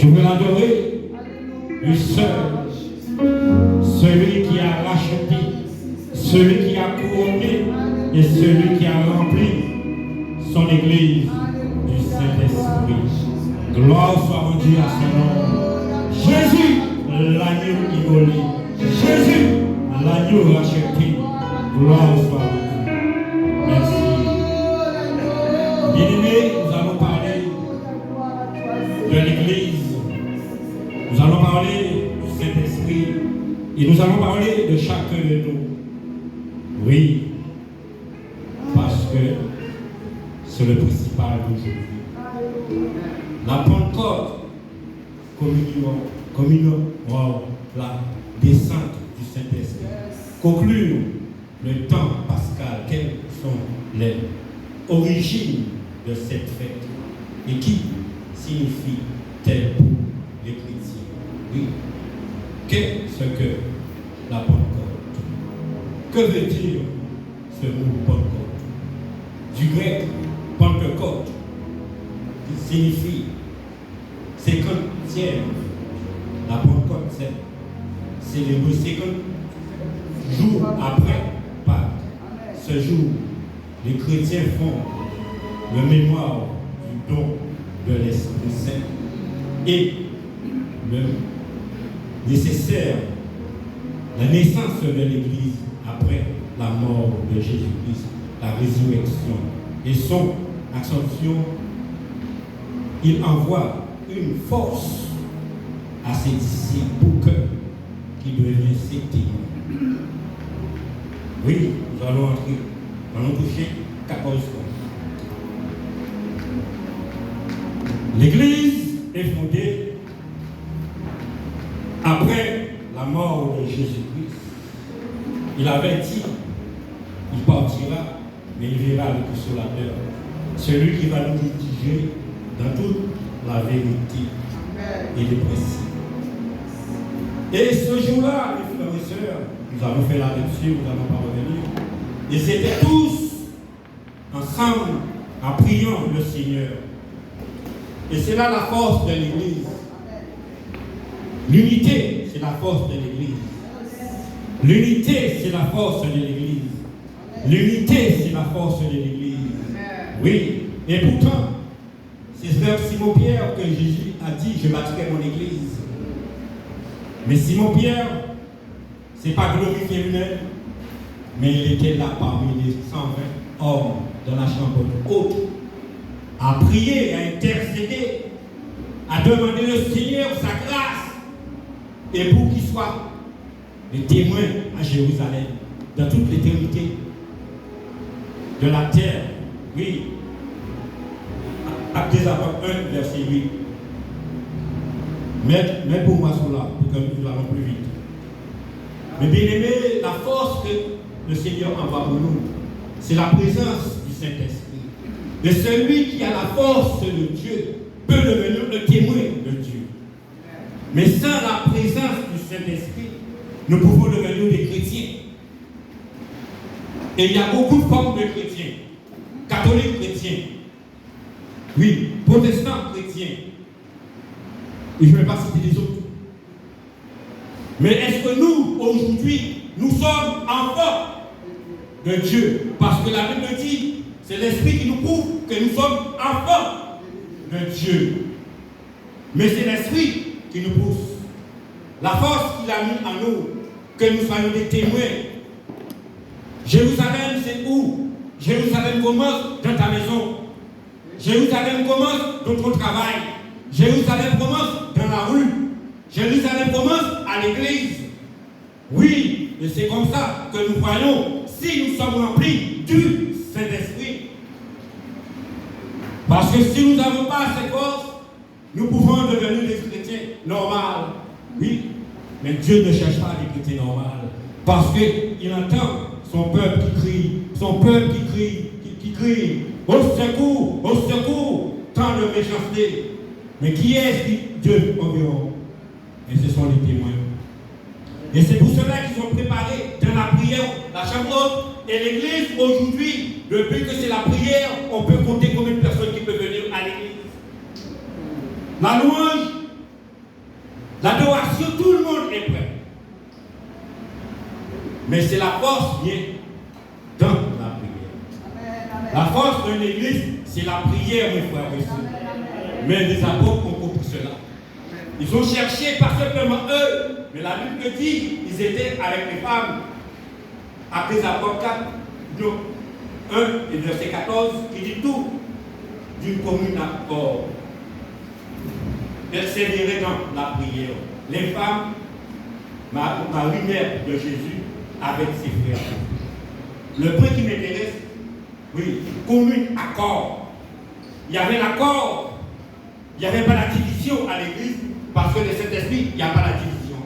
Je veux l'adorer, le seul, celui qui a racheté, celui qui a couronné et celui qui a rempli son Église du Saint-Esprit. Gloire soit rendue à son nom. Jésus, l'agneau immolé. Jésus, l'agneau racheté. Gloire soit rendue. Merci. Bien-aimés, nous allons parler de l'Église. Nous allons parler du Saint-Esprit. Et nous allons parler de chacun de nous. Oui, parce que c'est le principal d'aujourd'hui. La Pentecôte, communion, la descente du Saint-Esprit. Conclure le temps pascal, quelles sont les origines de cette fête et qui signifie-t-elle pour les chrétiens? Oui. Qu'est-ce que la Pentecôte? Que veut dire ce mot Pentecôte? Du grec Pentecôte, qui signifie 50e. La Pentecôte, c'est le 50 jours après Pâques. Ce jour, les chrétiens font le mémoire du don de l'Esprit Saint et le nécessaire, la naissance de l'Église après la mort de Jésus-Christ, la résurrection et son ascension. Il envoie une force à ses disciples pour qu'ils deviennent ses témoins. Oui, nous allons entrer, nous allons toucher 14 fois. L'Église est fondée après la mort de Jésus-Christ. Il avait dit, il partira, mais il verra le consolateur, celui qui va nous diriger dans toute la vérité et les principes. Et ce jour-là, les frères et sœurs, nous avons fait la lecture, nous n'allons pas revenir. Ils étaient tous ensemble en priant le Seigneur. Et c'est là la force de l'Église. L'unité, c'est la force de l'Église. L'unité, c'est la force de l'Église. L'unité, c'est la force de l'Église. Oui. Et pourtant, c'est vers Simon-Pierre que Jésus a dit, je bâtirai mon Église. Mais Simon-Pierre, ce n'est pas glorifié lui-même, mais il était là parmi les 120 hommes dans la chambre haute, à prier, à intercéder, à demander au Seigneur sa grâce, et pour qu'il soit les témoins à Jérusalem, dans toute l'éternité de la terre. Oui. Actes des Apôtres 1, verset 8. Mais pour moi, cela, pour que nous allons plus vite. Mais bien aimé, la force que le Seigneur envoie pour nous, c'est la présence du Saint-Esprit. Et celui qui a la force de Dieu peut devenir le témoin de Dieu. Mais sans la présence du Saint-Esprit, nous pouvons devenir des chrétiens. Et il y a beaucoup de formes de chrétiens. Catholiques chrétiens. Oui, protestants chrétiens. Et je ne vais pas citer les autres. Mais est-ce que nous, aujourd'hui, nous sommes enfants de Dieu? Parce que la Bible dit, c'est l'Esprit qui nous prouve que nous sommes enfants de Dieu. Mais c'est l'Esprit qui nous pousse. La force qu'il a mis en nous, que nous soyons des témoins. Jérusalem, c'est où? Jérusalem commence dans ta maison. Jérusalem commence dans ton travail. Jérusalem commence dans la rue. Jérusalem commence à l'église. Oui, et c'est comme ça que nous voyons si nous sommes remplis du Saint-Esprit. Parce que si nous n'avons pas ces forces, nous pouvons devenir des chrétiens normaux. Oui, mais Dieu ne cherche pas des chrétiens normaux. Parce qu'il entend son peuple qui crie, son peuple qui crie, au secours, tant de méchanceté. Mais qui est-ce qui Dieu environ? Et ce sont les témoins. Et c'est pour cela qu'ils ont préparé dans la prière, la chambre haute et l'église aujourd'hui. Depuis que c'est la prière, on peut compter combien de personnes qui peuvent venir à l'église. La louange, L'adoration, tout le monde est prêt. Mais c'est la force qui vient dans la prière. La force de l'église, c'est la prière, mes frères et sœurs. Mais les apôtres ont compris cela. Ils ont cherché pas simplement eux, mais la Bible dit ils étaient avec les femmes. Après les apôtres 4, 1 et verset 14, qui dit tout d'une commune accord. Persévérer dans la prière. Les femmes, Marie, mère de Jésus, avec ses frères. Le point qui m'intéresse, oui, commune accord. Il y avait l'accord, il n'y avait pas la division à l'église, parce que le Saint-Esprit, il n'y a pas la division.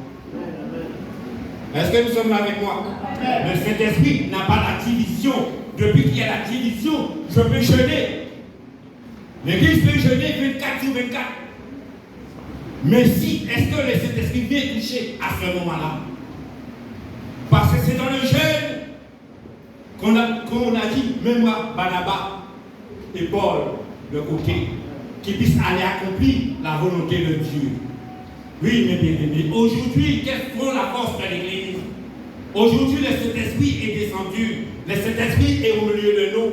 Est-ce que nous sommes là avec moi? Le Saint-Esprit n'a pas la division. Depuis qu'il y a la division, je peux jeûner. L'église peut jeûner 24 sur 24. Mais si, est-ce que le Saint-Esprit vient toucher à ce moment-là? Parce que c'est dans le jeûne qu'on a dit, même moi, Barnabas et Paul, de côté, qui puissent aller accomplir la volonté de Dieu. Oui, mes bien-aimés, aujourd'hui, quelle est la force de l'Église? Aujourd'hui, le Saint-Esprit est descendu. Le Saint-Esprit est au milieu de nous.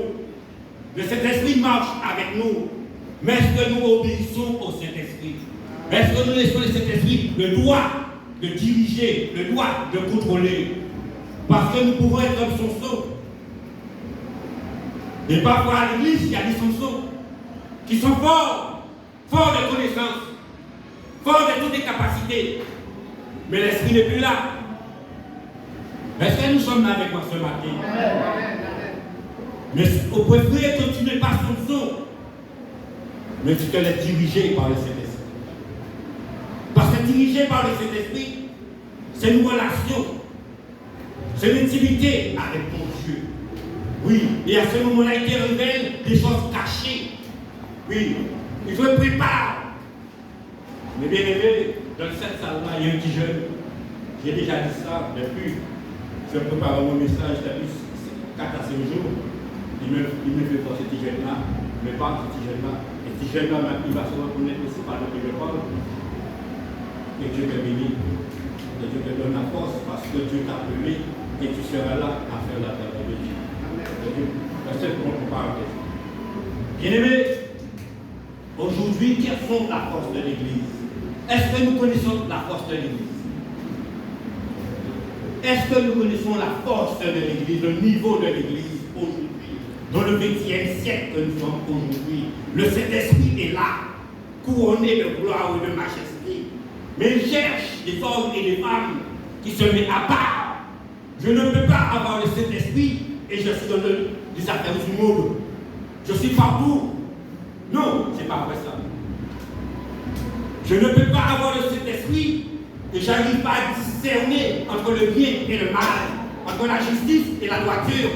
Le Saint-Esprit marche avec nous. Mais est-ce que nous obéissons au Saint-Esprit? Est-ce que nous laissons le Saint-Esprit le droit de diriger, le droit de contrôler? Parce que nous pouvons être comme Samson. Et parfois à l'église, il y a des Samsons qui sont forts de connaissances, forts de toutes les capacités. Mais l'esprit n'est plus là. Est-ce que nous sommes là avec moi ce matin? Mais au préféré que tu n'es pas Samson, mais tu te laisses diriger par le Saint-Esprit. Parce que dirigé par le Saint-Esprit, c'est une relation, c'est une intimité avec ton Dieu. Oui, et à ce moment-là, il te révèle des choses cachées. Oui, il te prépare. Mais bien aimé, dans cette salle-là, il y a un petit jeune. J'ai déjà dit ça depuis. Je prépare mon message depuis 4 à 5 jours. Il me fait pour ce petit jeune-là, mais pas ce petit jeune-là. Et ce petit jeune-là, il va se reconnaître aussi par le que je parle. Et Dieu te bénit. Et Dieu te donne la force parce que Dieu t'a appelé et tu seras là à faire la terre de Dieu. C'est pour parenthèse. Bien-aimés, aujourd'hui, quelles sont la force de l'Église? Est-ce que nous connaissons la force de l'Église? Est-ce que nous connaissons la force de l'Église, le niveau de l'Église aujourd'hui, dans le 20e siècle que nous sommes aujourd'hui? Le Saint-Esprit est là, couronné de gloire et de majesté. Mais il cherche des hommes et des femmes qui se mettent à part. Je ne peux pas avoir le Saint-Esprit et je suis dans les affaires du monde. Je suis partout. Non, c'est pas vrai ça. Je ne peux pas avoir le Saint-Esprit et je n'arrive pas à discerner entre le bien et le mal, entre la justice et la droiture.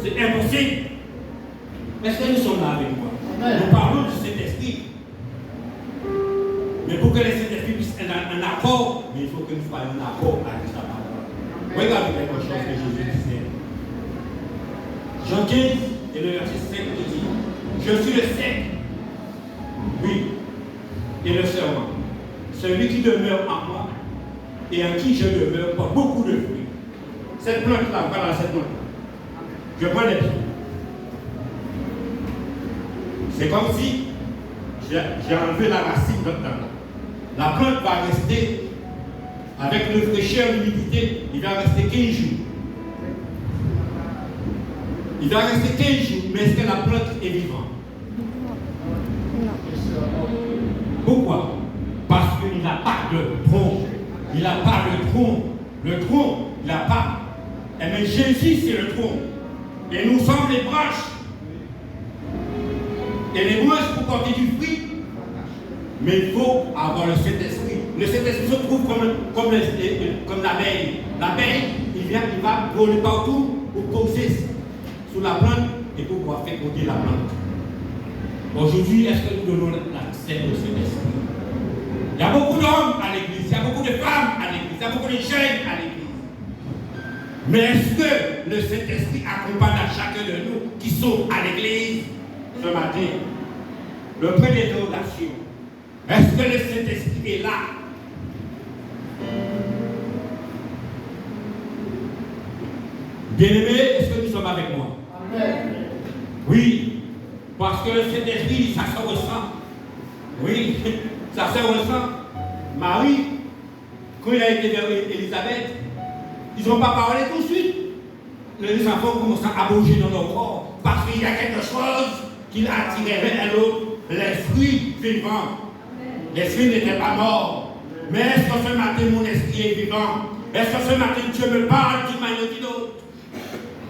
C'est impossible. Est-ce que nous sommes là avec moi? Nous parlons du Saint-Esprit. Mais pour que le Saint-Esprit puisse être un accord, mais il faut que nous soyons en accord avec sa parole. Regardez quelque chose que Jésus disait. Jean 15 et le verset 5 dit, je suis le sec, oui, et le serment. Celui qui demeure en moi et en qui je demeure porte beaucoup de fruits. Cette plante-là, voilà cette plante-là. Je prends les pieds. C'est comme si j'ai enlevé la racine dedans. La plante va rester avec le fraîcheur, l'humidité, il va rester 15 jours. Il va rester 15 jours, mais est-ce que la plante est vivante? Pourquoi? Parce qu'il n'a pas de tronc. Il n'a pas de tronc. Le tronc, il n'a pas. Eh bien, Jésus, c'est le tronc. Et nous sommes les branches. Et les branches pour porter du fruit. Mais il faut avoir le Saint-Esprit. Le Saint-Esprit se trouve comme l'abeille. L'abeille, il va voler partout pour poser sur la plante et pour pouvoir féconder la plante. Aujourd'hui, est-ce que nous donnons l'accès au Saint-Esprit? Il y a beaucoup d'hommes à l'église, il y a beaucoup de femmes à l'église, il y a beaucoup de jeunes à l'église. Mais est-ce que le Saint-Esprit accompagne à chacun de nous qui sont à l'église ce matin? Le point d'interrogation. Est-ce que le Saint-Esprit est là Bien-aimés, est-ce que nous sommes avec moi? Amen. Oui, parce que cet esprit, ça se ressent. Oui, ça se ressent. Marie, quand il a été vers Élisabeth, ils n'ont pas parlé tout de suite. Les enfants commencent à bouger dans leur corps parce qu'il y a quelque chose qui attirait l'un à l'autre, l'esprit vivant. L'esprit n'était pas mort. Mais est-ce que ce matin, mon esprit est vivant? Est-ce que ce matin, Dieu me parle d'une manière ou d'une autre?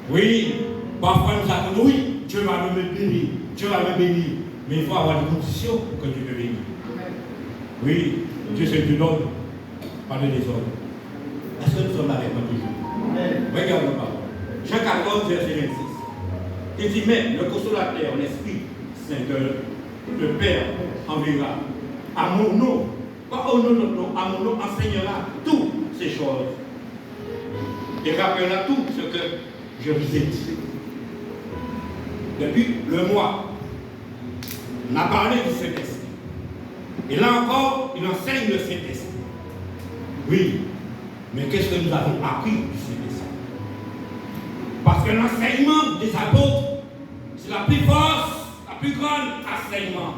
Oui, parfois nous avons, oui, Dieu va me bénir. Dieu va me bénir. Mais il faut avoir des conditions que Dieu me bénisse. Oui, Dieu c'est du ordre, pas de désordre. Est-ce que nous sommes avec moi toujours? Regarde le parole. Jean 14, verset 26. Il dit, mais le consolateur, l'Esprit Saint, que le Père enverra à mon nom, pas au nom de notre nom, à mon nom enseignera toutes ces choses. Et rappellera tout ce que je vous ai dit. Depuis le mois, on a parlé du Saint-Esprit. Et là encore, il enseigne le Saint-Esprit. Oui, mais qu'est-ce que nous avons appris du Saint-Esprit? Parce que l'enseignement des apôtres, c'est la plus forte, la plus grande enseignement.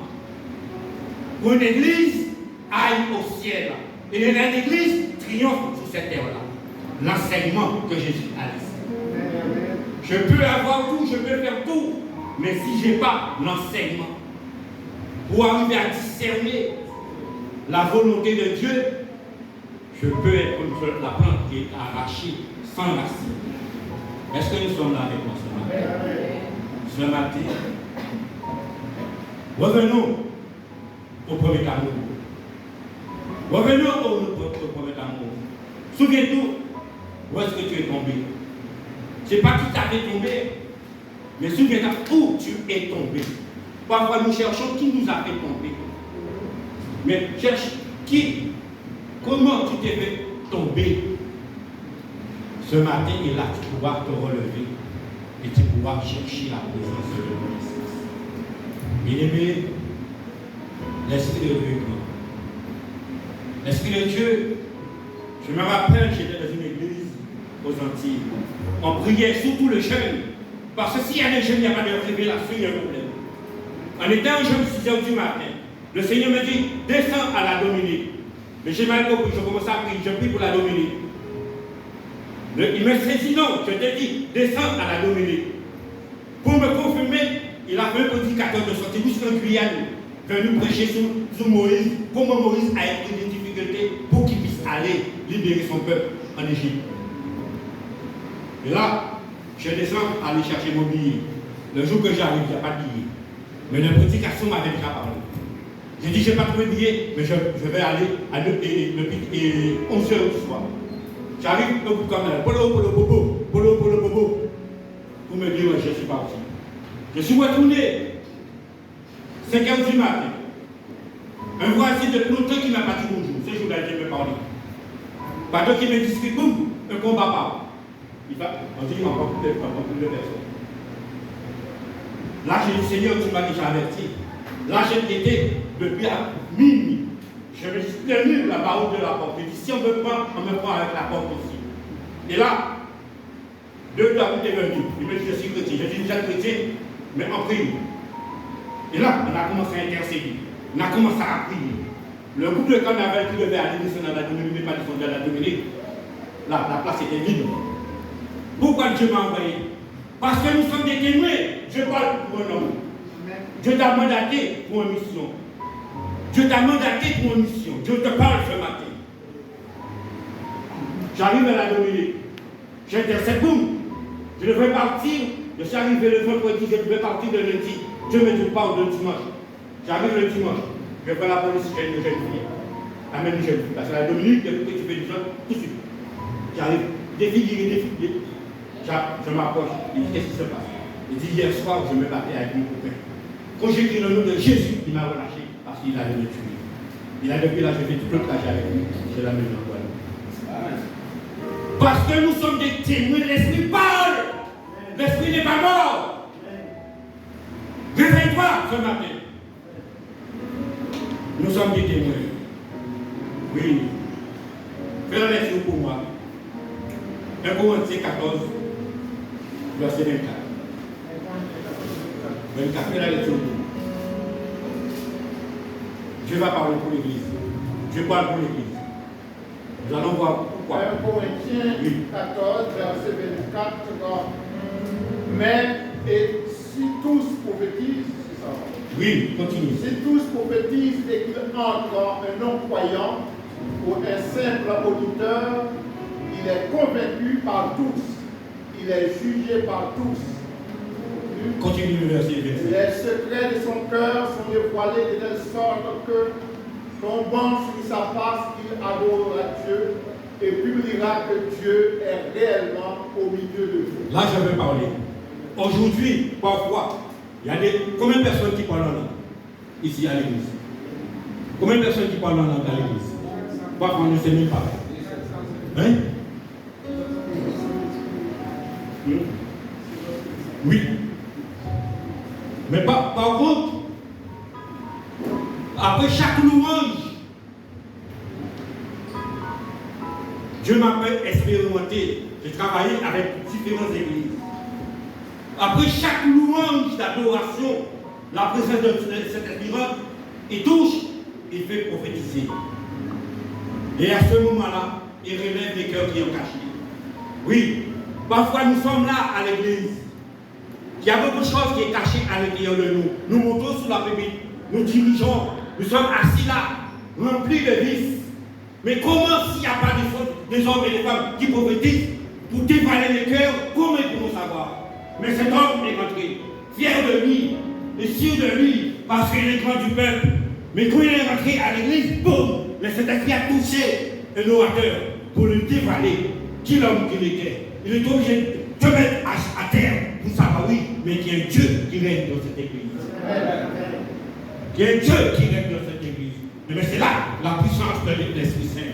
Pour une église aille au ciel. Et une église triomphe sur cette terre-là. L'enseignement que Jésus a laissé. Je peux avoir tout, je peux faire tout, mais si je n'ai pas l'enseignement, pour arriver à discerner la volonté de Dieu, je peux être comme la plante qui est arrachée sans racine. Est-ce que nous sommes là avec moi ce matin? Revenons au premier amour. Revenons au premier amour. Souviens-toi, où est-ce que tu es tombé? Ce n'est pas qui t'a fait tomber, mais souviens-toi où tu es tombé. Parfois nous cherchons qui nous a fait tomber. Mais cherche qui, comment tu t'es fait tomber. Ce matin et là, tu pourras te relever et tu pourras chercher la présence de Dieu. Bien-aimé, l'Esprit de Dieu est grand. L'Esprit de Dieu, je me rappelle, j'étais dans une église aux Antilles. On priait surtout le jeûne. Parce que s'il y a des jeunes, il n'y a pas de révélation, il y a un problème. En étant jeune, 6 heures du matin, le Seigneur me dit, descends à la Dominique. Mais j'ai mal compris, je commence à prier, je prie pour la Dominique. Il me dit non, je te dis, descends à la Dominique. Pour me confirmer, il a fait un prédicateur de sortie jusqu'en Guyane, venu prêcher sur Moïse, comment Moïse a été des difficultés pour qu'il puisse aller libérer son peuple en Égypte. Et là, je descends aller chercher mon billet. Le jour que j'arrive, il n'y a pas de billet. Mais la prédication m'avait déjà parlé. J'ai dit, je n'ai pas trouvé de billet, mais je vais aller à 11h du soir. J'arrive au bout comme là, polo, pour me dire, je suis parti. Je suis retourné, 5h du matin. Un voisin de longtemps qui m'a pas dit bonjour, ce jour-là, je me parlais. Pendant qu'il me discute, boum, un combat part. Il va, on dit, il va pas plus de personnes. Là, j'ai dit, Seigneur, tu m'as déjà averti. Là, j'ai été depuis à minuit. Je me suis tenu la barre de la porte. Je dis, si on me prend avec la porte aussi. Et là, 2 David est venu. Il me dit, je suis chrétien. Je suis déjà chrétien, mais en prière. Et là, on a commencé à intercéder. On a commencé à prier. Le groupe de carnaval qui devait aller descendre à la Dominique, n'est pas descendu à la Dominique. Là, la place était vide. Pourquoi Dieu m'a envoyé? Parce que nous sommes des témoins. Dieu parle pour un homme. Dieu t'a mandaté pour une mission. Dieu t'a mandaté pour une mission. Dieu te parle ce matin. J'arrive à la Dominique. J'intercède, boum. Je devrais partir. Je suis arrivé le vendredi, je devais partir le lundi. Dieu me dit, parle le dimanche. J'arrive le dimanche. Je vais à la police, j'ai une jeune fille. La même jeune fille. Parce que la Dominique, depuis que tu fais du sol, tout de suite. J'arrive, défiguré. Je m'approche. Il dit, qu'est-ce qui se passe? Il dit, hier soir, je me battais avec mon copain. Quand j'ai dit le nom de Jésus, il m'a relâché parce qu'il allait me tuer. Il a depuis là, je fais tout le trajet avec lui. Je l'ai amené en toile. Parce que nous sommes des témoins, l'Esprit parle. L'Esprit n'est pas mort. Réveille-toi ce matin. Nous sommes des témoins. Oui. Fais la lecture pour moi. 1 Corinthiens 14, verset 24. 24, fais la lecture. Dieu va parler pour l'Église. Dieu parle pour l'Église. Nous allons voir pourquoi. 1 Corinthiens 14, verset 24. Mais, et si tous prophétisent, c'est ça. Oui, continue. Si tous prophétisent et qu'il entre un non-croyant ou un simple auditeur, il est convaincu par tous. Il est jugé par tous. Continue le verset 26. Les secrets de son cœur sont dévoilés de telle sorte que, tombant sur sa face, il adorera Dieu et publiera que Dieu est réellement au milieu de vous. Là, je veux parler. Aujourd'hui, parfois, il y a combien de personnes qui parlent en langue ici à l'église? Combien de personnes qui parlent en langue à l'église? Parfois, on ne sait même pas. Hein? Oui. Mais par contre, après chaque louange, Dieu m'a fait expérimenter. J'ai travaillé avec différentes églises. Après chaque louange d'adoration, la présence de cet esprit, il touche, il fait prophétiser. Et à ce moment-là, il relève les cœurs qui ont cachés. Oui, parfois nous sommes là à l'église. Il y a beaucoup de choses qui sont cachées à l'intérieur de nous. Nous montons sous la pupitre, nous dirigeons, nous sommes assis là, remplis de vices. Mais comment s'il n'y a pas des hommes et des femmes qui prophétisent pour dévoiler les cœurs, comment ils pourront savoir? Mais cet homme est rentré, fier de lui, et sûr de lui, parce qu'il est grand du peuple. Mais quand il est rentré à l'église, boum, le Saint-Esprit a touché un orateur pour lui dévoiler qui l'homme qu'il était. Il est obligé de te mettre à terre pour savoir, oui, mais qu'il y a un Dieu qui règne dans cette église. Qu'il y a un Dieu qui règne dans cette église. Mais c'est là la puissance de l'Esprit Saint.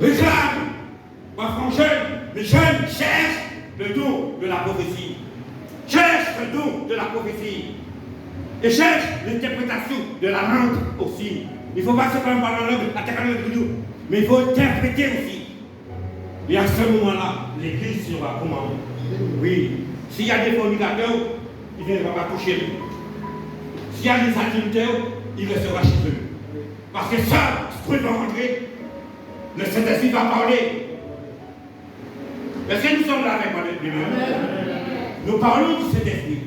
Réclame, pas franc jeune, mais jeune, cherche le don de la prophétie. Cherche le don de la prophétie. Et cherche l'interprétation de la langue aussi. Il ne faut pas seulement parler la langue, attaquer la langue, mais il faut interpréter aussi. Et à ce moment-là, l'église sera comment? Oui. S'il y a des fornicateurs, il ne va pas toucher lui. S'il y a des adultères, il restera chez eux. Parce que ça, ce qu'ils vont rentrer, le Saint-Esprit va parler. Est-ce que nous sommes là avec moi? Nous parlons du Saint-Esprit.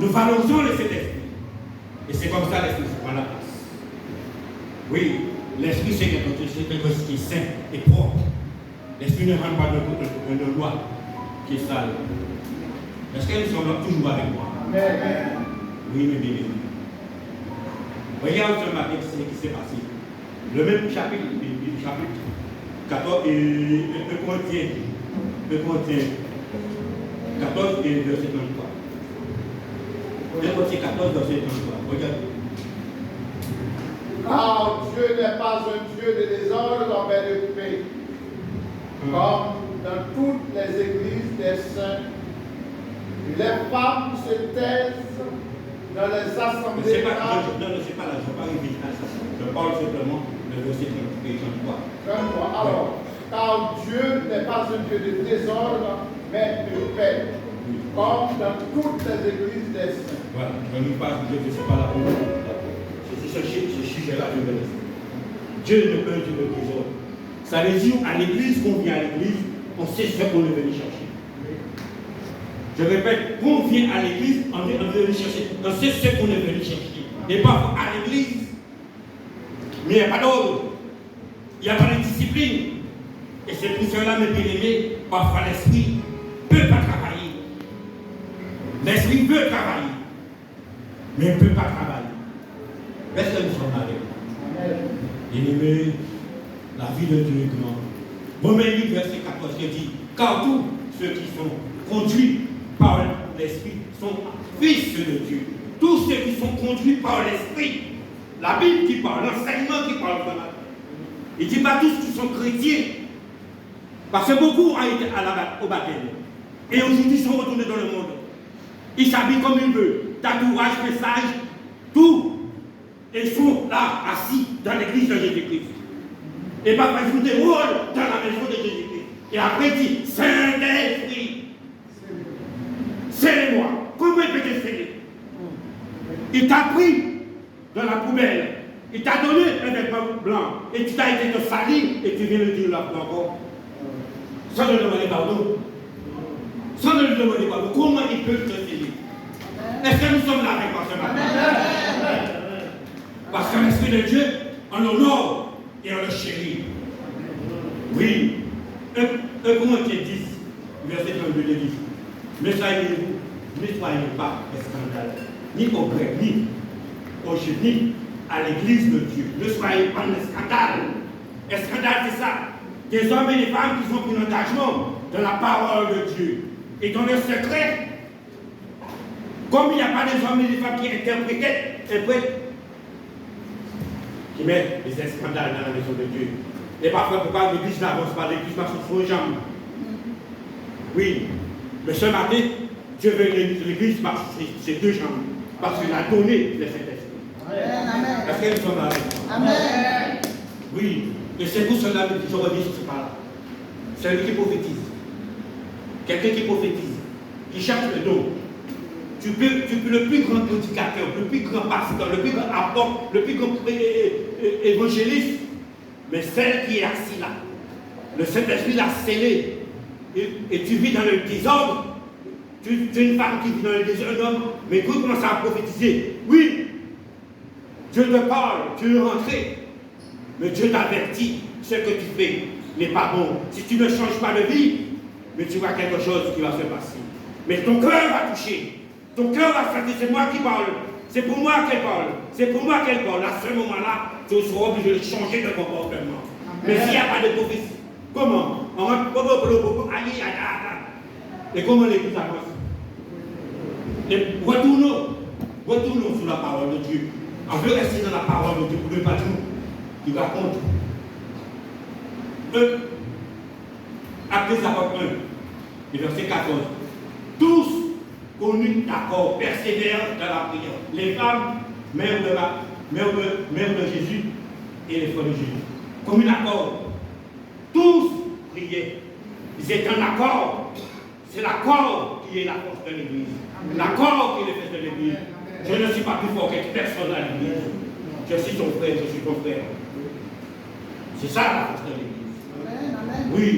Nous valorisons le Saint-Esprit. Et c'est comme ça l'Esprit prend la place. Oui, l'Esprit c'est quelque chose qui est saint et propre. L'Esprit ne rentre pas dans nos lois qui est sale. Est-ce que nous sommes là toujours avec moi? Oui, mes bien. Regarde ce matin ce qui s'est passé. Le même chapitre 14 et 1 Corinthiens 14 et verset 33. 1 Corinthiens 14, verset 33. Regarde. Car Dieu n'est pas un Dieu de désordre, mais de paix. Comme dans toutes les églises des saints, les femmes se taisent dans les assemblées. C'est pas là, je ne parle pas à ça. Je parle simplement de verset 33. Alors, car Dieu n'est pas un Dieu de désordre, mais de paix. Comme dans toutes les églises des saints. Voilà, je ne parle pas, je ne suis pas là pour vous. C'est ce sujet-là que je veux dire. Dieu ne peut Dieu de désordre. Ça veut dire à l'église, qu'on vient à l'église, on sait ce qu'on est venu chercher. Je répète, quand on vient à l'église, on est venu chercher. On sait ce qu'on est venu chercher. Et pas à l'église. Mais il n'y a pas d'ordre. Il n'y a pas de discipline. Et c'est pour cela, mes bien-aimés, parfois l'esprit ne peut pas travailler. L'esprit veut travailler, mais il ne peut pas travailler. Est-ce que nous sommes avec? Bien-aimés, la vie de Dieu est grande. Romains 8, verset 14, qui dit, car tous ceux qui sont conduits par l'Esprit sont fils de Dieu. Tous ceux qui sont conduits par l'Esprit. La Bible qui parle, l'enseignement qui parle vraiment. Il ne dit pas tous qui sont chrétiens. Parce que beaucoup ont été au baptême. Et aujourd'hui, ils sont retournés dans le monde. Ils s'habillent comme ils veulent. Tatouage, message, tout. Et ils sont là, assis dans l'église de Jésus-Christ. Et papa joue des rôles dans la maison de Jésus-Christ. Et après, il dit, Saint-Esprit. scellez-moi. Comment il peut te sceller? Il t'a pris dans la poubelle. Il t'a donné un vêtement blanc. Et tu t'as été te salir et tu viens le dire là encore. Sans lui demander pardon. Sans lui demander pardon. Comment il peut te sceller? Est-ce que nous sommes là avec moi ce matin? Parce que l'Esprit de Dieu, on l'honore et on le chérit. Oui. 1 Corinthiens 10, verset 32 dit, ne soyez pas scandale, ni au grec, ni au juif, ni à l'église de Dieu. Ne soyez pas un scandale. Un scandale, c'est ça. Des hommes et des femmes qui ont pris l'engagement de la parole de Dieu. Et dans le secret, comme il n'y a pas des hommes et des femmes qui interprètent, qui mettent des scandales dans la maison de Dieu. Et parfois, pourquoi l'église n'avance pas, l'église marche sur les jambes. Oui, mais ce matin, Dieu veut que l'église marche sur ses deux jambes, parce qu'il a donné le Saint-Esprit. Est-ce que nous sommes là? Amen. Oui, et c'est pour cela que je reviens sur ce pas-là. Celui qui prophétise, quelqu'un qui prophétise, qui cherche le don. Tu peux le plus grand prédicateur, le plus grand pasteur, le plus grand apôtre, le plus grand évangéliste, mais celle qui est assise là, le Saint-Esprit l'a scellé, et tu vis dans le désordre, tu es une femme qui vit dans le désordre, un homme, mais écoute, commence à prophétiser. Oui, Dieu te parle, tu es rentré, mais Dieu t'avertit, ce que tu fais n'est pas bon. Si tu ne changes pas de vie, mais tu vois quelque chose qui va se passer. Mais ton cœur va toucher. Ton cœur va se dire, c'est moi qui parle. C'est pour moi qu'elle parle. C'est pour moi qu'elle parle. À ce moment-là, tu seras obligé de changer de comportement. Mais s'il n'y a pas de prophétie, comment? On va et comment l'église avance? Retournons sur la parole de Dieu. On veut rester dans la parole de Dieu pour ne pas dire qui raconte. Actes des Apôtres 1, verset 14. Tous connus d'accord, persévèrent dans la prière. Les femmes, mères de Jésus et les frères de Jésus. Commun accord. Tous priaient. Ils étaient en accord. C'est l'accord qui est la force de l'Église. L'accord qui est le fait de l'Église. Je ne suis pas plus fort que personne à l'Église. Je suis ton frère, je suis ton frère. C'est ça la force de l'Église. Oui.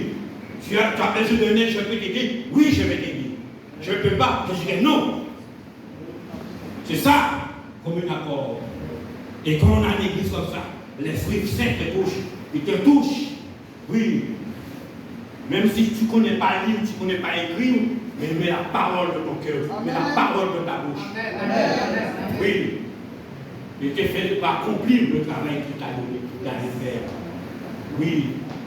Tu as besoin de donner, je peux t'aider. Oui, je vais t'aider. Je ne peux pas, je dirais non. C'est ça, comme un accord. Et quand on a une église comme ça, l'Esprit Saint te touche. Il te touche. Oui. Même si tu ne connais pas lire, tu ne connais pas écrire, mais mets la parole de ton cœur. Mets la parole de ta bouche. Amen. Oui. Et te fait accomplir le travail que tu as donné, que tu as faire. Oui.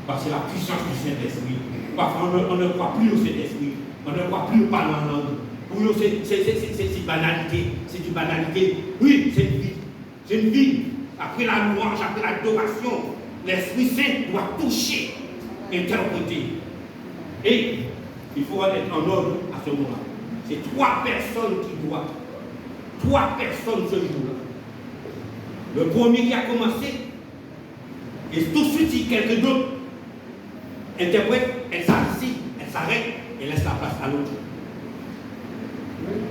Parce que la puissance du Saint-Esprit. Parfois, on ne croit plus au Saint-Esprit. On ne croit plus parler en langue. Pour nous, c'est une banalité. C'est une banalité. Oui, c'est une vie. C'est une vie. Après la louange, après l'adoration, l'Esprit Saint doit toucher, interpréter. Et il faut être en ordre à ce moment. C'est 3 personnes qui doivent. 3 personnes ce jour-là. Le premier qui a commencé, et tout de suite, si quelqu'un d'autre interprète, elle s'arrête et laisse la place à l'autre.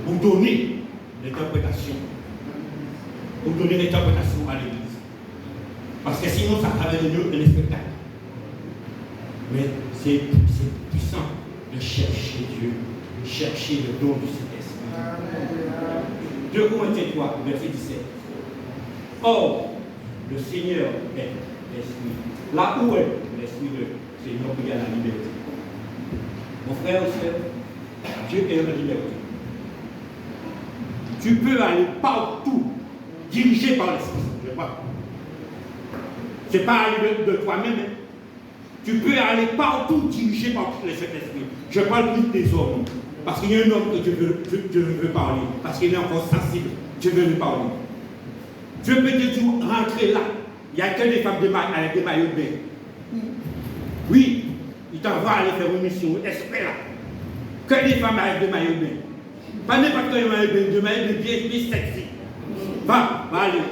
Pour donner l'interprétation. Pour donner l'interprétation à l'Église. Parce que sinon, ça va devenir un spectacle. Mais c'est puissant de chercher Dieu, de chercher le don du Saint-Esprit. 2 Corinthiens 3, verset 17. Or, le Seigneur est l'Esprit. Là où est l'Esprit de Seigneur, il y a la liberté. Mon frère et soeur, Dieu est la liberté. Tu peux aller partout, dirigé par l'Esprit. Je crois. Ce n'est pas aller de toi-même. Hein. Tu peux aller partout, dirigé par le Saint-Esprit. Je parle plus des hommes. Parce qu'il y a un homme que Dieu veut parler. Parce qu'il est encore sensible. Dieu veut lui parler. Dieu peut te dire, rentrer là. Il n'y a que des femmes avec des maillots de bain. Oui, il t'envoie aller faire une mission, esprit là. Que des femmes avec des maillots de bain. Pas n'importe quel maillot de bain, bien sexy. Va aller.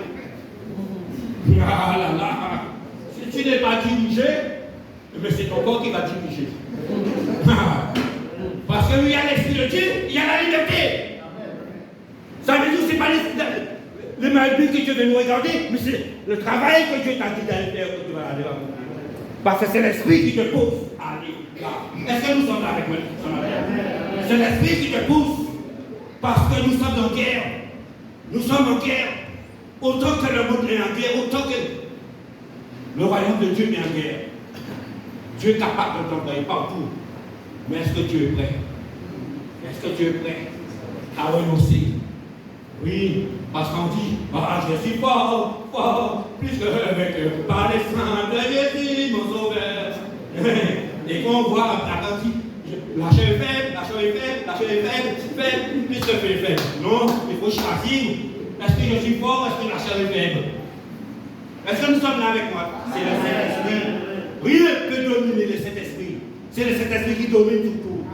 Ah là là. Si tu n'es pas dirigé, mais c'est ton corps qui va diriger. Parce que que où il y a l'Esprit de Dieu, il y a la liberté. Ça veut dire que ce n'est pas les maladies que Dieu veut nous regarder, mais c'est le travail que Dieu t'a dit d'aller faire que tu vas aller voir. Parce que c'est l'Esprit qui te pousse à aller là. Est-ce que nous sommes là avec moi? C'est l'Esprit qui te pousse. Parce que nous sommes en guerre. Nous sommes en guerre. Autant que le monde est en guerre, autant que le royaume de Dieu est en guerre. Dieu est capable de t'envoyer partout. Mais est-ce que tu es prêt? Est-ce que tu es prêt à renoncer? Oui, parce qu'on dit, je suis fort, plus que par les sang de Jésus, mon sauveur. Et qu'on voit à partir, la chair est faible, plus que faible. Non, il faut choisir. Est-ce que je suis fort, est-ce que la chair est faible? Est-ce que nous sommes là avec moi? C'est le Saint-Esprit. Rien ne peut dominer le Saint-Esprit. C'est le Saint-Esprit qui domine tout.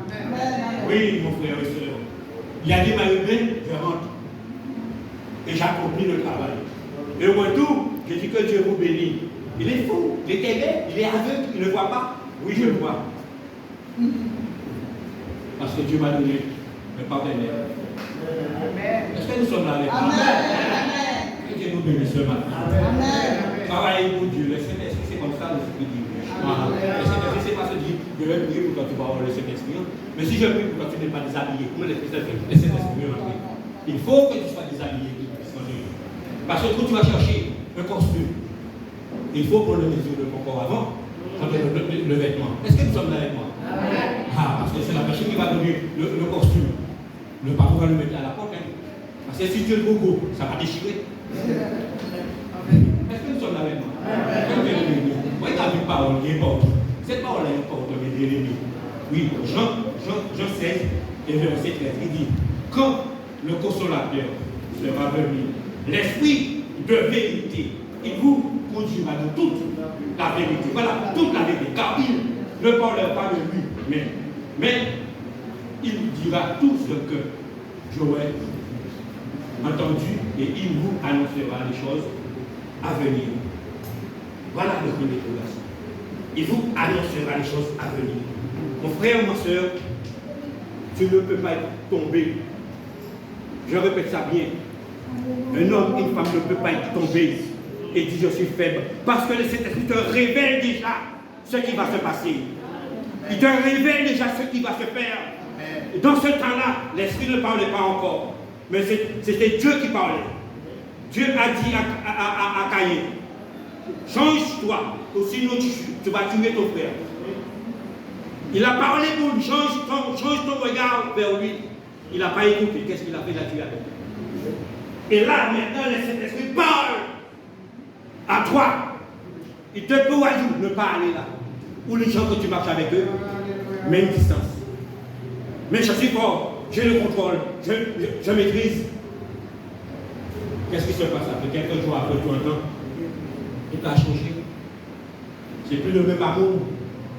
Oui, mon frère et soeur. Il a dit, ma humaine, je rentre. Et j'accomplis le travail. Et au retour, je dis que Dieu vous bénit. Il est fou, il est éveillé, il est aveugle, il ne voit pas. Oui, je le vois. Parce que Dieu m'a donné le partenaire. Est-ce que nous sommes là avec nous? Que Dieu nous bénisse ce matin. Travaillez pour Dieu. Le Saint-Esprit, c'est comme ça, le Saint-Esprit. Le Saint-Esprit, c'est pas se dire, je vais prier pour quand tu vas avoir le Saint-Esprit. Mais si je prie pour quand tu n'es pas déshabillé, comment le Saint-Esprit veut rentrer? Il faut que tu sois déshabillé. Parce que quand tu vas chercher un costume, il faut qu'on le mesure de ton corps avant, le vêtement. Est-ce que nous sommes là avec moi? Parce que c'est la personne qui va donner le costume. Le patron va le mettre à la porte. Parce que si tu es gros, ça va déchirer. Est-ce que nous sommes là avec moi? Regarde une parole qui est porte. Cette parole est porte, mais d'ennemi. Oui, Jean 16 et verset 13, il dit, quand le consolateur sera venu, l'Esprit de vérité, il vous conduira de toute la vérité. Voilà, toute la vérité. Car il ne parlera pas de lui, mais il dira tout ce que j'aurai entendu et il vous annoncera les choses à venir. Voilà le premier progression. Il vous annoncera les choses à venir. Mon frère, ma soeur, tu ne peux pas tomber. Je répète ça bien. Un homme, une femme ne peut pas être tombé et dire je suis faible. Parce que le Saint-Esprit te révèle déjà ce qui va se passer. Il te révèle déjà ce qui va se faire. Et dans ce temps-là, l'Esprit ne parlait pas encore. Mais c'était Dieu qui parlait. Dieu a dit à Caïn, change-toi, ou sinon tu vas tuer ton frère. Il a parlé pour lui, change ton regard vers lui. Il n'a pas écouté. Qu'est-ce qu'il a fait? Il a tué avec lui. Et là, maintenant, le Saint-Esprit parle à toi. Il te peut ne pas aller là. Ou les gens que tu marches avec eux, même distance. Mais je suis fort, j'ai le contrôle, je maîtrise. Qu'est-ce qui se passe après quelques jours après tout un temps? Tout a changé. C'est plus le même amour.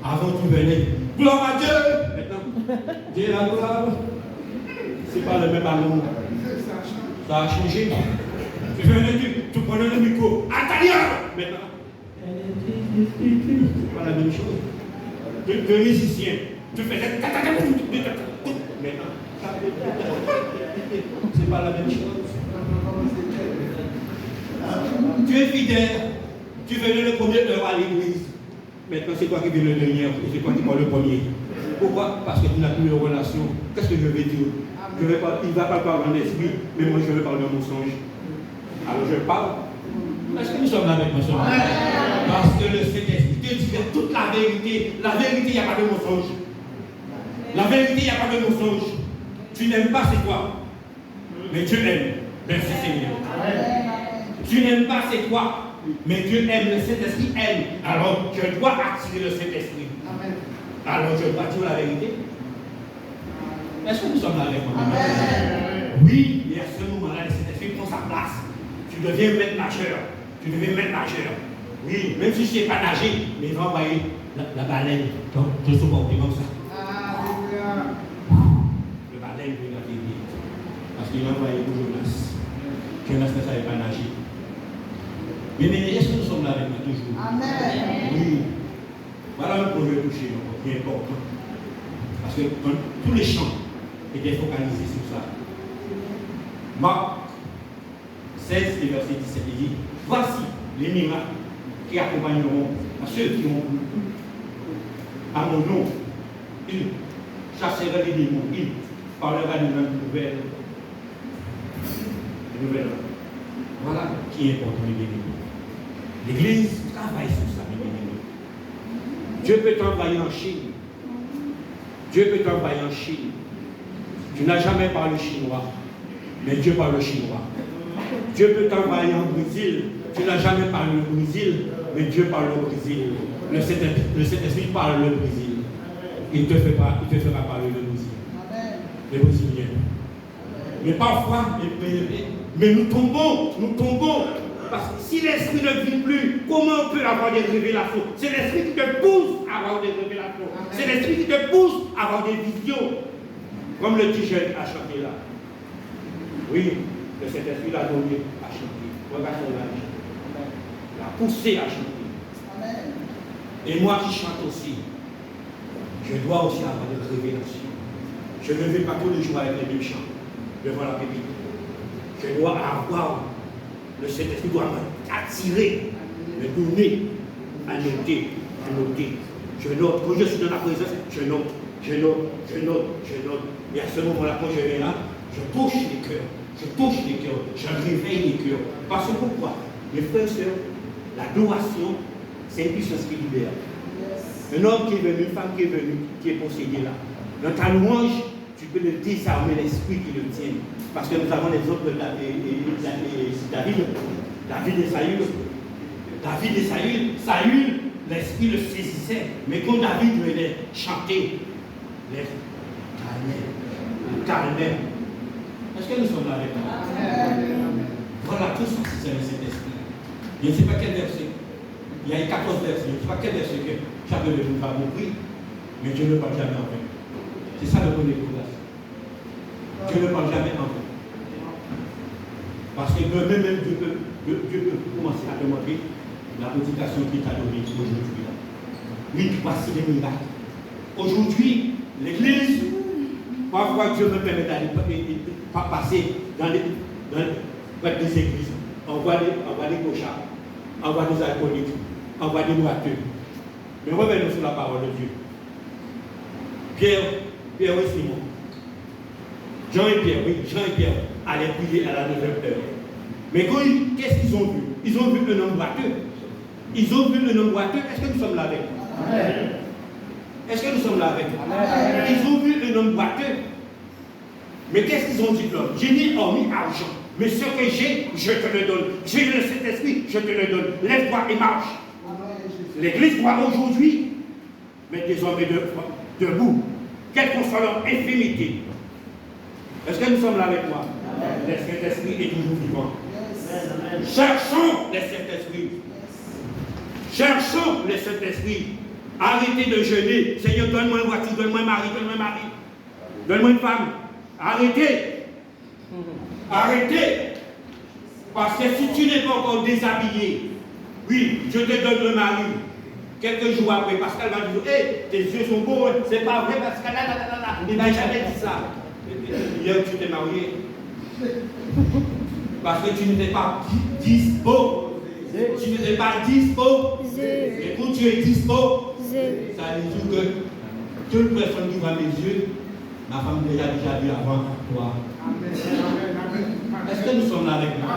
Avant tu venais. Gloire à Dieu! Maintenant, Dieu la gloire. C'est pas le même amour. Ça a changé. Tu venais, tu prenais le micro. Atalier! Maintenant. C'est pas la même chose. Tu es musicien. Tu faisais. Maintenant. C'est pas la même chose. Tu es fidèle. Tu venais le premier heure à l'église. Maintenant, c'est toi qui viens le dernier et c'est toi qui parles le premier. Pourquoi? Parce que tu n'as plus de relation. Qu'est-ce que je vais dire? Il ne va pas parler en esprit, mais moi je vais parler en mensonge. Alors je parle. Est-ce que nous sommes là avec moi? Parce que le Saint-Esprit te dit toute la vérité. La vérité, il n'y a pas de mensonge. La vérité, il n'y a pas de mensonge. Tu n'aimes pas, c'est toi. Mais Dieu aime. Merci Seigneur. Tu n'aimes pas, c'est toi. Mais Dieu aime, le Saint-Esprit aime. Alors je dois attirer le Saint-Esprit. Alors je dois dire la vérité. Est-ce que nous sommes là avec moi? Oui, et à ce moment-là, le Saint-Esprit prend sa place. Tu deviens maître nageur. Tu deviens maître nageur. Oui, même si je ne sais pas nager, mais il va envoyer la baleine. Donc, je supporte comme ça. Le baleine vient t'aider. Parce qu'il a envoyé pour Jonas. Jonas ne savait pas nager. Mais est-ce que nous sommes là avec moi toujours? Amen. Oui. Voilà un projet touché, bien important. Parce Parce que tous les chants étaient focalisés sur ça. Marc 16 et verset 17, il dit, voici les miracles qui accompagneront à ceux qui ont cru. À mon nom, ils chasseraient les démons, ils parleraient de nouvelles. Voilà qui est important, les bénis. L'Église travaille sur ça, les bénis. Dieu peut t'envoyer en Chine. Dieu peut t'envoyer en Chine. Tu n'as jamais parlé chinois, mais Dieu parle chinois. Dieu peut t'envoyer en Brésil. Tu n'as jamais parlé le Brésil, mais Dieu parle le Brésil. Le Saint-Esprit parle le Brésil. Il te fera parler le Brésil. Les Brésiliens. Mais parfois, mais nous tombons. Parce que si l'Esprit ne vit plus, comment on peut avoir des révélations? C'est l'Esprit qui te pousse à avoir des révélations. C'est l'Esprit qui te pousse à avoir des visions. Comme le petit jeune a chanté là. Oui, le Saint-Esprit l'a donné à chanter. Regarde son âge. L'a poussé à chanter. Et moi qui chante aussi, je dois aussi avoir des révélations. Je ne vais pas tous les jours avec les mêmes chants devant la pépite. Je dois avoir, le Saint-Esprit doit m'attirer, me donner à noter. Je note. Quand je suis dans la présence, je note. Et à ce moment-là, quand je viens là, je touche les cœurs. Je réveille les cœurs. Parce que pourquoi? Mes frères et sœurs, l'adoration, c'est une puissance qui libère. Un homme qui est venu, une femme qui est venue, qui est possédée là. Dans ta louange, tu peux le désarmer l'esprit qui le tient. Parce que nous avons l'exemple de David et Saül, l'esprit le saisissait. Mais quand David venait chanter, les calmait. Est-ce que nous sommes là avec nous? Voilà, tout ça, c'est le Saint-Esprit. Je ne sais pas quel verset. Il y a 14 versets. Je ne sais pas quel verset que chacun de nous va compris, mais Dieu ne parle jamais en vain. C'est ça le premier progrès. Dieu ne parle jamais en vain. Parce que même Dieu peut commencer à demander la prédication qu'il t'a donnée aujourd'hui. Oui, voici les miracles. Aujourd'hui, l'Église, parfois Dieu me permet d'aller passer dans des églises. On voit des clochards, on voit des alcooliques, on voit des boiteux. Mais revenons sur la parole de Dieu. Pierre et Simon. Jean et Pierre allaient prier à la 9e heure. Mais qu'est-ce qu'ils ont vu? Ils ont vu un homme boiteux. Est-ce que nous sommes là avec? Amen. Est-ce que nous sommes là avec? Amen. Ils ont vu un homme boiteux. Mais qu'est-ce qu'ils ont dit de l'homme? J'ai ni hormis argent. Mais ce que j'ai, je te le donne. J'ai le Saint-Esprit, je te le donne. Lève-toi et marche. L'Église doit aujourd'hui mettre des hommes debout, quelle qu'on soit leur infimité. Est-ce que nous sommes là avec moi? Le Saint-Esprit est toujours vivant. Cherchons le Saint-Esprit. Cherchons le Saint-Esprit. Arrêtez de jeûner. Seigneur, donne-moi une voiture, donne-moi un mari, donne-moi une femme. Arrêtez. Parce que si tu n'es pas encore déshabillé, oui, je te donne le mari. Quelques jours après, Pascal va dire, hé, tes yeux sont beaux, c'est pas vrai, Pascal, il n'a jamais dit ça. Hier, tu t'es marié. Parce que tu n'étais pas dispo. Tu n'étais pas dispo. Et quand tu es dispo, ça veut dire que toute personne qui voit mes yeux, ma femme déjà vu avant toi. Est-ce que nous sommes là avec nous?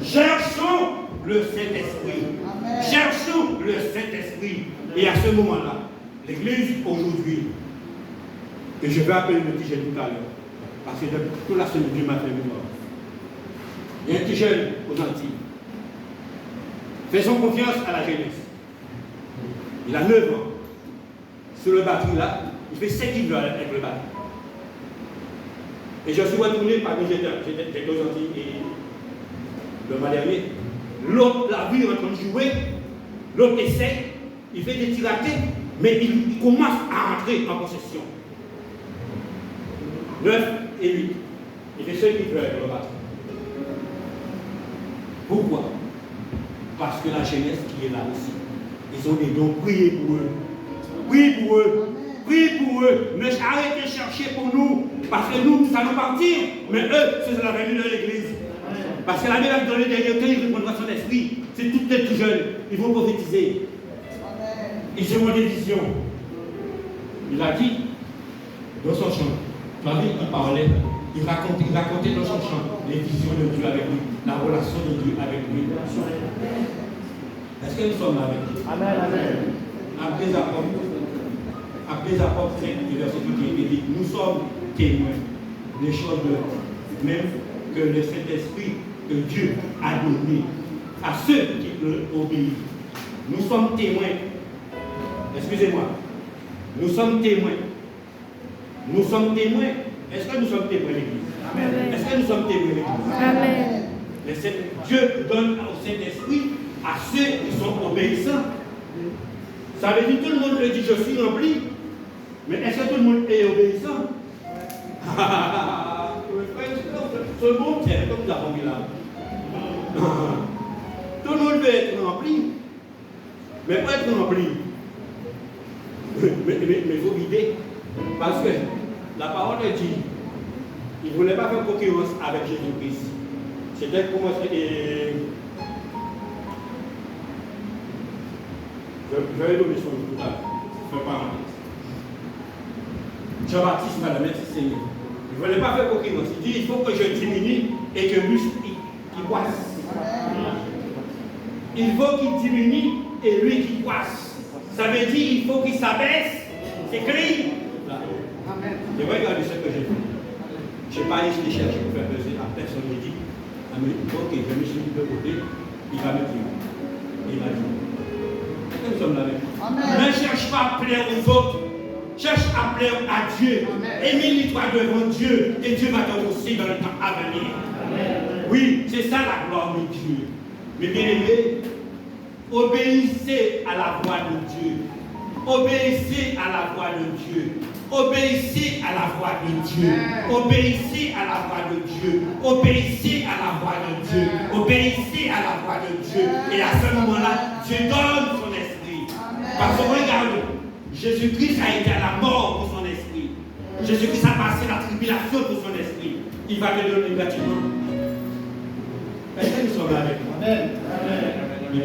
Cherchons le Saint-Esprit. Cherchons le Saint-Esprit. Et à ce moment-là, l'Église aujourd'hui, que je vais appeler le petit jeune tout à l'heure, parce que toute la semaine, Dieu m'a fait mémoire. Il y a un petit jeune aux Antilles. Faisons confiance à la jeunesse. Il a 9 ans. Sur le batterie là, il fait 5 kilos avec le batterie. Et je suis retourné parce que j'étais aux Antilles et le mois dernier. L'autre l'a vu en train de jouer, l'autre essaie, il fait des tiratés, mais il commence à entrer en possession. 9 et 8. Il fait ce qu'il veut avec le batterie. Pourquoi? Parce que la jeunesse qui est là aussi, ils ont des dons, priez pour eux. Priez pour eux. Priez pour eux. Ne arrêtez de chercher pour nous. Parce que nous allons partir. Mais eux, c'est la venue de l'église. Parce que la Bible dans le dernier temps, ils répondront son esprit. C'est toutes les tout jeunes. Ils vont prophétiser. Ils auront des visions. Il a dit dans son chant. Tu as vu, il parlait. Il racontait dans son chant les visions de Dieu avec lui. La relation de Dieu avec lui. Est-ce que nous sommes là avec lui? Amen, amen. Après les apôtres, 5, verset 31, il dit, nous sommes témoins des choses même que le Saint-Esprit que Dieu a donné à ceux qui le obéissent. Nous sommes témoins. Excusez-moi. Nous sommes témoins. Nous sommes témoins. Est-ce que nous sommes témoins de l'Église? Amen. Est-ce que nous sommes témoins de l'Église? Amen. Dieu donne au Saint-Esprit à ceux qui sont obéissants. Ça veut dire que tout le monde peut dire je suis rempli. Mais est-ce que tout le monde est obéissant? Ce bon terme, comme nous l'avons mis là. Tout le monde veut être rempli. Mais pour être rempli, mais il faut guider. Parce que la parole dit, il ne voulait pas faire concurrence avec Jésus-Christ. C'était comment je vais donner son nom tout à l'heure. Je ne fais pas Jean-Baptiste m'a donné ce Seigneur. Il ne voulait pas faire concurrence. Il dit, il faut que je diminue et que lui, il croisse. Il faut qu'il diminue et lui qu'il croisse. Ça veut dire il faut qu'il s'abaisse. C'est clair. Je vais regarder ce que j'ai fait. Je n'ai pas essayé de chercher pour faire plaisir à personne. Il dit, ok, je me suis mis de côté, il va me dire. Il m'a dit. Nous sommes là avec lui. Ne cherche pas à plaire aux autres. Cherche à plaire à Dieu. Émile-toi devant Dieu et Dieu va te aussi dans le temps à venir. Amen. Oui, c'est ça la gloire de Dieu. Mais bien aimé, obéissez à la voix de Dieu. Obéissez à la voix de Dieu. Obéissez à la voix de Dieu. Obéissez à la voix de Dieu. Obéissez à la voix de Dieu. Obéissez à la voix de Dieu. Et à ce moment-là, Dieu donne son esprit. Parce que regarde, Jésus-Christ a été à la mort pour son esprit. Jésus-Christ a passé la tribulation pour son esprit. Il va te donner gratuitement. Est-ce que nous sommes là avec moi? Amen. Mais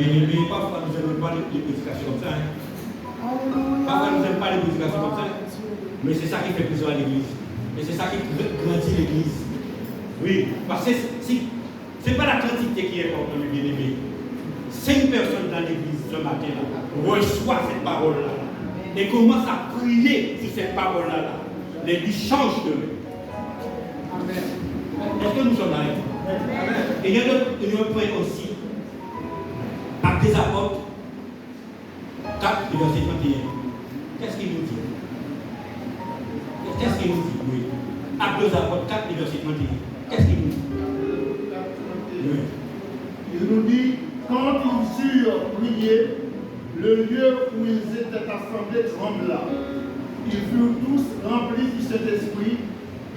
parfois nous n'aimons pas les prédications comme ça. Parfois nous n'aimons pas les prédications comme ça. Mais c'est ça qui fait plaisir à l'église. Et c'est ça qui grandit l'église. Oui, parce que ce n'est pas la quantité qui est importante, mes bien-aimés. 5 personnes dans l'église ce matin-là reçoivent cette parole-là. Et commencent à prier sur cette parole-là. L'église change de main. Amen. Est-ce que nous sommes là? Amen. Et il y a un point aussi. Actes des apôtres, 4, verset 31. Qu'est-ce qu'il nous dit? Qu'est-ce qu'il nous dit? Oui. Actes des apôtres, 4, verset 31. Qu'est-ce qu'il nous dit? Oui. Il nous dit, quand ils eurent prié, le lieu où ils étaient assemblés trembla. Ils furent tous remplis du Saint-Esprit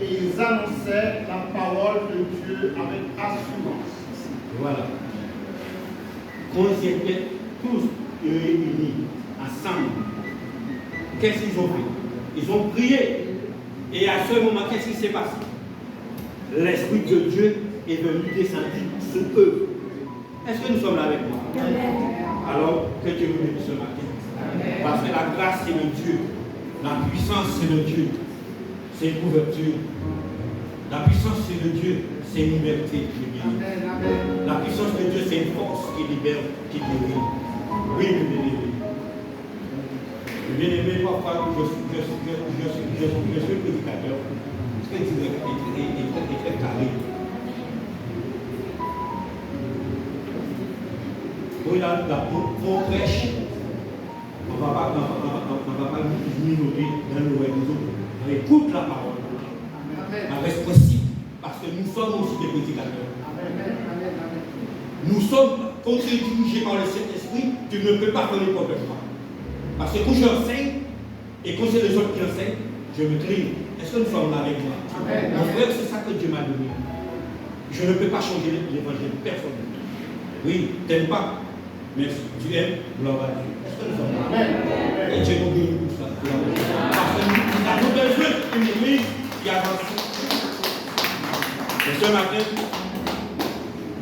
et ils annonçaient la parole de Dieu avec assurance. Voilà. Quand ils étaient tous réunis ensemble, qu'est-ce qu'ils ont fait? Ils ont prié. Et à ce moment, qu'est-ce qui s'est passé? L'Esprit de Dieu est venu descendre sur eux. Est-ce que nous sommes là avec moi? Alors, que Dieu nous bénisse ce matin. Parce que la grâce, c'est le Dieu. La puissance, c'est le Dieu. C'est une couverture. La puissance, c'est le Dieu. C'est une liberté. La puissance de Dieu, c'est une force qui libère, qui guérit. Oui, mes bien-aimés. Mes bien-aimés, parfois, je suis prédicateur. Ce que Dieu est très carré. Oui, là, pour prêche, on ne va pas minorer dans nos réseaux. On écoute la parole. Avec principe. Parce que nous sommes aussi des prédicateurs. Nous sommes contre-dirigés par le Saint-Esprit. Tu ne peux pas faire n'importe quoi. Parce que quand j'enseigne, et quand c'est les autres qui enseignent, je me crie. Est-ce que nous sommes là avec moi? Mon frère, c'est ça que Dieu m'a donné. Je ne peux pas changer l'évangile. Personne. Oui, t'aimes pas. Merci. Tu aimes, gloire à Dieu. Est-ce que nous sommes là? Amen. Et Dieu nous bénit pour ça. Parce que nous avons besoin d'une église qui avance. Et ce matin,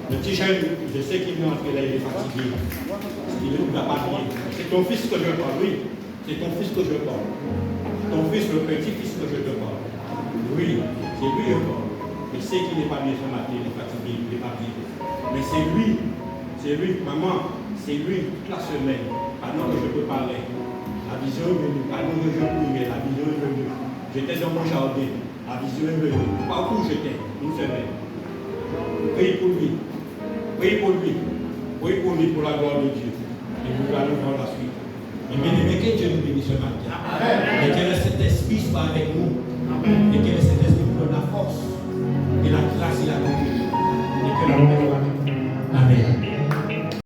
le petit jeune, je sais qu'il est entré là, il est fatigué. Il ne va pas bien. C'est ton fils que je parle, oui. C'est ton fils que je parle. Ton fils, le petit-fils que je te parle. Oui, c'est lui que je parle. Il sait qu'il n'est pas bien ce matin, il est fatigué, il n'est pas bien. Mais c'est lui, maman, c'est lui toute la semaine, pendant que je peux parler. La vision est venue, pendant que je priais, la vision est venue. J'étais dans mon jardin, la vision est venue. Partout où j'étais, une semaine. Priez pour lui. Priez pour lui. Priez pour lui, pour la gloire de Dieu. Et nous allons voir la suite. Et bien aimé, que Dieu nous bénisse ce matin. Et que le Saint-Esprit soit avec nous. Et que le Saint-Esprit nous donne la force et la grâce et la confiance.